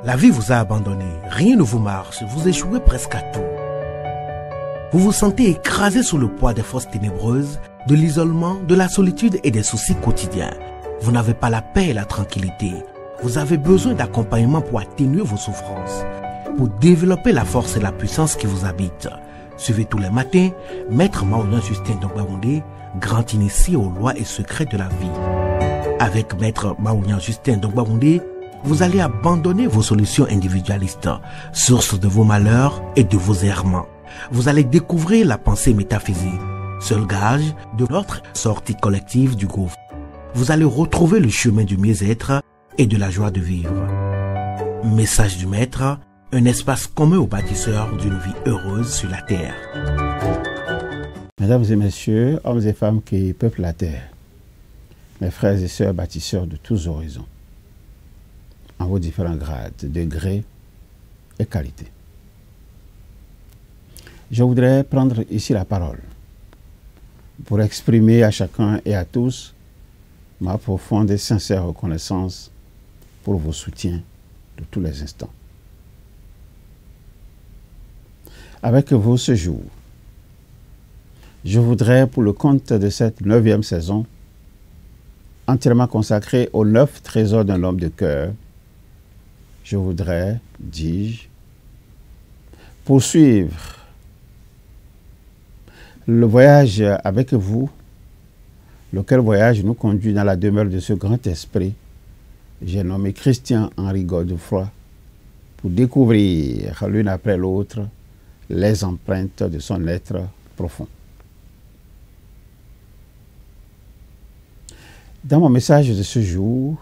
La vie vous a abandonné, rien ne vous marche, vous échouez presque à tout. Vous vous sentez écrasé sous le poids des forces ténébreuses, de l'isolement, de la solitude et des soucis quotidiens. Vous n'avez pas la paix et la tranquillité. Vous avez besoin d'accompagnement pour atténuer vos souffrances, pour développer la force et la puissance qui vous habitent. Suivez tous les matins Maître Maoulian Justin Dongbaoundé, grand initié aux lois et secrets de la vie. Avec Maître Maoulian Justin Dongbaoundé, vous allez abandonner vos solutions individualistes, source de vos malheurs et de vos errements. Vous allez découvrir la pensée métaphysique, seul gage de notre sortie collective du gouffre. Vous allez retrouver le chemin du mieux-être et de la joie de vivre. Message du Maître, un espace commun aux bâtisseurs d'une vie heureuse sur la terre. Mesdames et messieurs, hommes et femmes qui peuplent la terre, mes frères et sœurs bâtisseurs de tous horizons, en vos différents grades, degrés et qualités. Je voudrais prendre ici la parole pour exprimer à chacun et à tous ma profonde et sincère reconnaissance pour vos soutiens de tous les instants. Avec vous ce jour, je voudrais, pour le compte de cette 9e saison, entièrement consacrée aux 9 trésors d'un homme de cœur, je voudrais, dis-je, poursuivre le voyage avec vous, lequel voyage nous conduit dans la demeure de ce grand esprit, j'ai nommé Christian-Henri Godefroy, pour découvrir l'une après l'autre les empreintes de son être profond. Dans mon message de ce jour,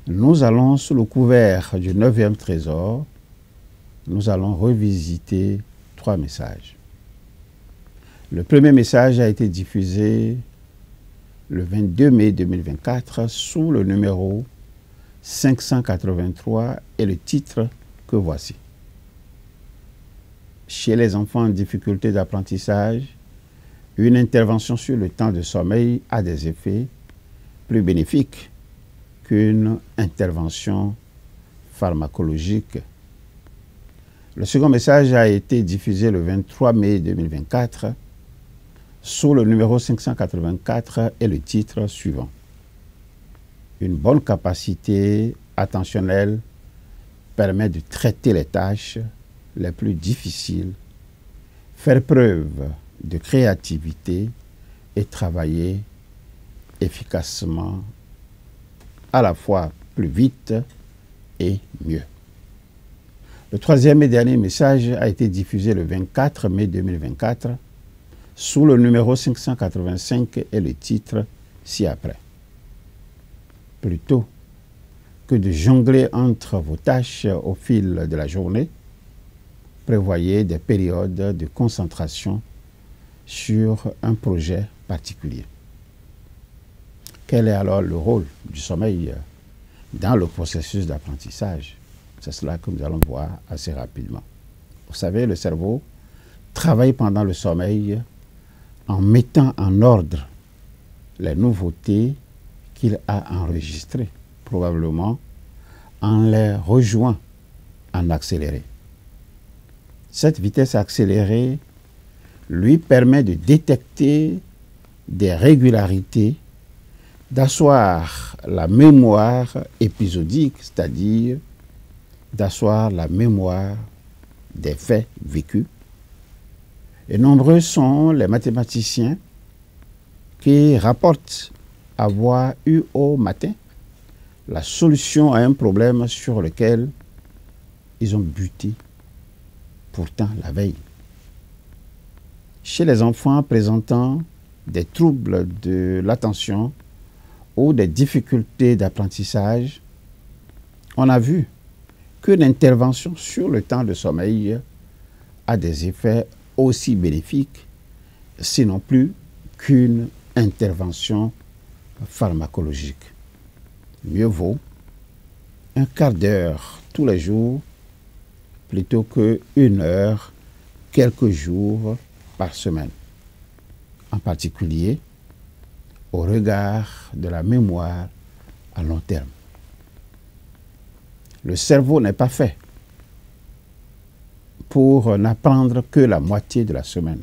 nous allons, sous le couvert du 9e trésor, nous allons revisiter 3 messages. Le premier message a été diffusé le 22 mai 2024 sous le numéro 583 et le titre que voici. Chez les enfants en difficulté d'apprentissage, une intervention sur le temps de sommeil a des effets plus bénéfiques qu'une intervention pharmacologique. Le second message a été diffusé le 23 mai 2024 sous le numéro 584 et le titre suivant. Une bonne capacité attentionnelle permet de traiter les tâches les plus difficiles, faire preuve de créativité et travailler efficacement, à la fois plus vite et mieux. Le troisième et dernier message a été diffusé le 24 mai 2024 sous le numéro 585 et le titre ci-après. Plutôt que de jongler entre vos tâches au fil de la journée, prévoyez des périodes de concentration sur un projet particulier. Quel est alors le rôle du sommeil dans le processus d'apprentissage? C'est cela que nous allons voir assez rapidement. Vous savez, le cerveau travaille pendant le sommeil en mettant en ordre les nouveautés qu'il a enregistrées, probablement en les rejouant en accéléré. Cette vitesse accélérée lui permet de détecter des régularités, d'asseoir la mémoire épisodique, c'est-à-dire d'asseoir la mémoire des faits vécus. Et nombreux sont les mathématiciens qui rapportent avoir eu au matin la solution à un problème sur lequel ils ont buté pourtant la veille. Chez les enfants présentant des troubles de l'attention ou des difficultés d'apprentissage, on a vu qu'une intervention sur le temps de sommeil a des effets aussi bénéfiques, sinon plus, qu'une intervention pharmacologique. Mieux vaut un quart d'heure tous les jours plutôt qu'une heure quelques jours par semaine, en particulier au regard de la mémoire à long terme. Le cerveau n'est pas fait pour n'apprendre que la moitié de la semaine.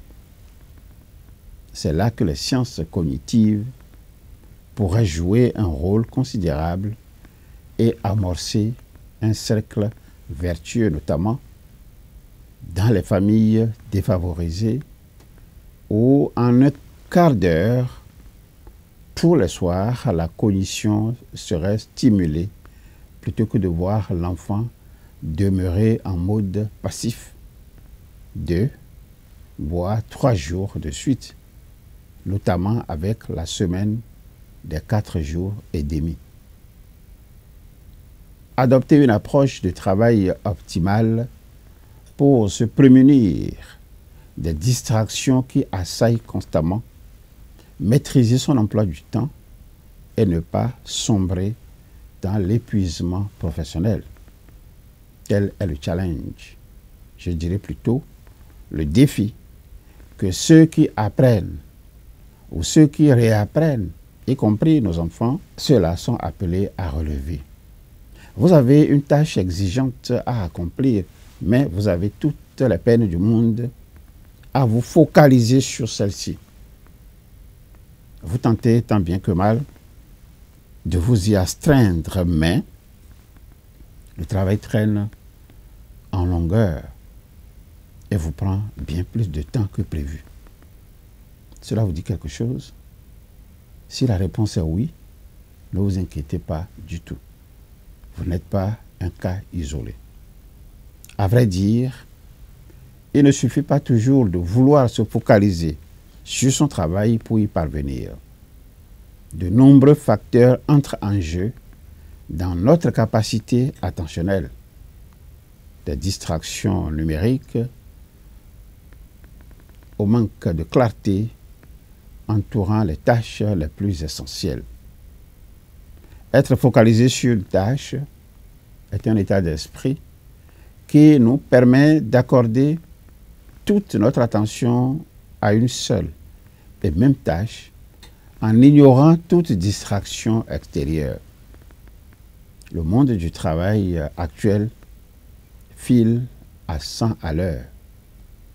C'est là que les sciences cognitives pourraient jouer un rôle considérable et amorcer un cercle vertueux, notamment dans les familles défavorisées, où en un quart d'heure, tous les soirs, la cognition serait stimulée plutôt que de voir l'enfant demeurer en mode passif 2 voire 3 jours de suite, notamment avec la semaine des 4 jours et demi. Adopter une approche de travail optimale pour se prémunir des distractions qui assaillent constamment, maîtriser son emploi du temps et ne pas sombrer dans l'épuisement professionnel. Tel est le challenge, je dirais plutôt le défi que ceux qui apprennent ou ceux qui réapprennent, y compris nos enfants, ceux-là sont appelés à relever. Vous avez une tâche exigeante à accomplir, mais vous avez toutes les peines du monde à vous focaliser sur celle-ci. Vous tentez tant bien que mal de vous y astreindre, mais le travail traîne en longueur et vous prend bien plus de temps que prévu. Cela vous dit quelque chose? Si la réponse est oui, ne vous inquiétez pas du tout. Vous n'êtes pas un cas isolé. À vrai dire, il ne suffit pas toujours de vouloir se focaliser sur son travail pour y parvenir. De nombreux facteurs entrent en jeu dans notre capacité attentionnelle. Des distractions numériques, au manque de clarté entourant les tâches les plus essentielles. Être focalisé sur une tâche est un état d'esprit qui nous permet d'accorder toute notre attention à une seule et même tâche en ignorant toute distraction extérieure. Le monde du travail actuel file à 100 à l'heure.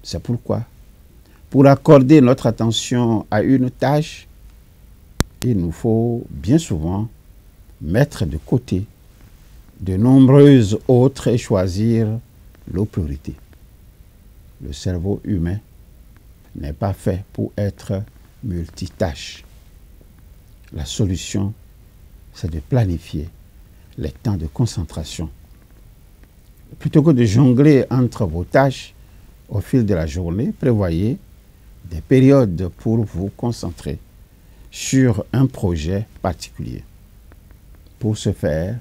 C'est pourquoi, pour accorder notre attention à une tâche, il nous faut bien souvent mettre de côté de nombreuses autres et choisir nos priorités. Le cerveau humain n'est pas fait pour être multitâche. La solution, c'est de planifier les temps de concentration. Plutôt que de jongler entre vos tâches au fil de la journée, prévoyez des périodes pour vous concentrer sur un projet particulier. Pour ce faire,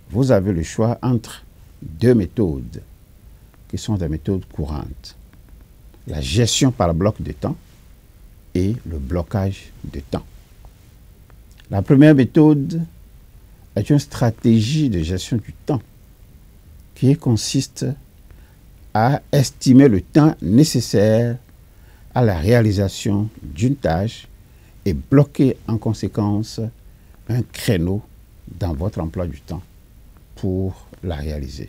vous avez le choix entre 2 méthodes qui sont des méthodes courantes. La gestion par bloc de temps et le blocage de temps. La première méthode est une stratégie de gestion du temps qui consiste à estimer le temps nécessaire à la réalisation d'une tâche et bloquer en conséquence un créneau dans votre emploi du temps pour la réaliser.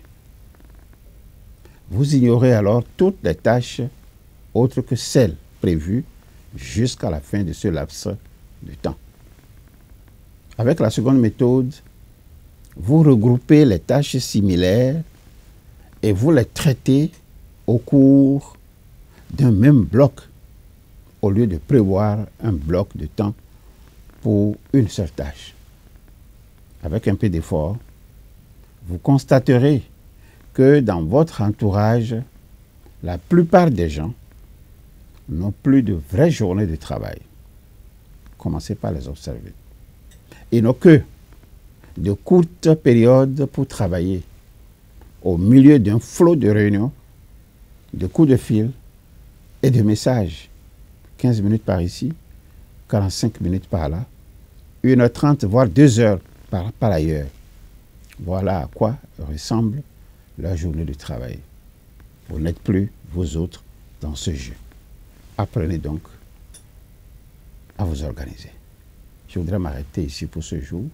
Vous ignorez alors toutes les tâches autres que celles prévues jusqu'à la fin de ce laps de temps. Avec la seconde méthode, vous regroupez les tâches similaires et vous les traitez au cours d'un même bloc au lieu de prévoir un bloc de temps pour une seule tâche. Avec un peu d'effort, vous constaterez que dans votre entourage, la plupart des gens n'ont plus de vraies journées de travail. Commencez par les observer. Ils n'ont que de courtes périodes pour travailler au milieu d'un flot de réunions, de coups de fil et de messages. 15 minutes par ici, 45 minutes par là, 1h30 voire 2h par ailleurs. Voilà à quoi ressemble la journée de travail. Vous n'êtes plus, vous autres, dans ce jeu. Apprenez donc à vous organiser. Je voudrais m'arrêter ici pour ce jour,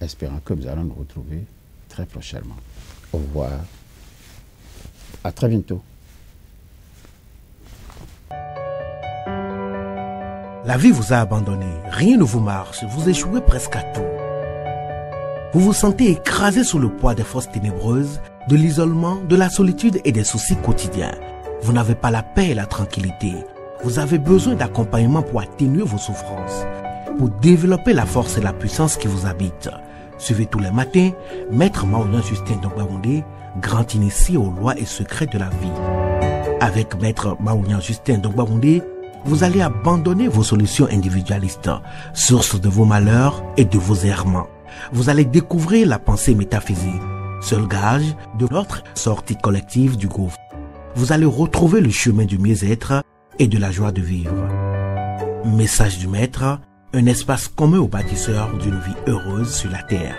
espérant que nous allons nous retrouver très prochainement. Au revoir. À très bientôt. La vie vous a abandonné, rien ne vous marche, vous échouez presque à tout. Vous vous sentez écrasé sous le poids des forces ténébreuses, de l'isolement, de la solitude et des soucis quotidiens. Vous n'avez pas la paix et la tranquillité. Vous avez besoin d'accompagnement pour atténuer vos souffrances, pour développer la force et la puissance qui vous habitent. Suivez tous les matins Maître Maouyan Justin Dongbaoundé, grand initié aux lois et secrets de la vie. Avec Maître Maouyan Justin Dongbaoundé, vous allez abandonner vos solutions individualistes, source de vos malheurs et de vos errements. Vous allez découvrir la pensée métaphysique, seul gage de notre sortie collective du gouffre. Vous allez retrouver le chemin du mieux-être et de la joie de vivre. Message du Maître, un espace commun aux bâtisseurs d'une vie heureuse sur la terre.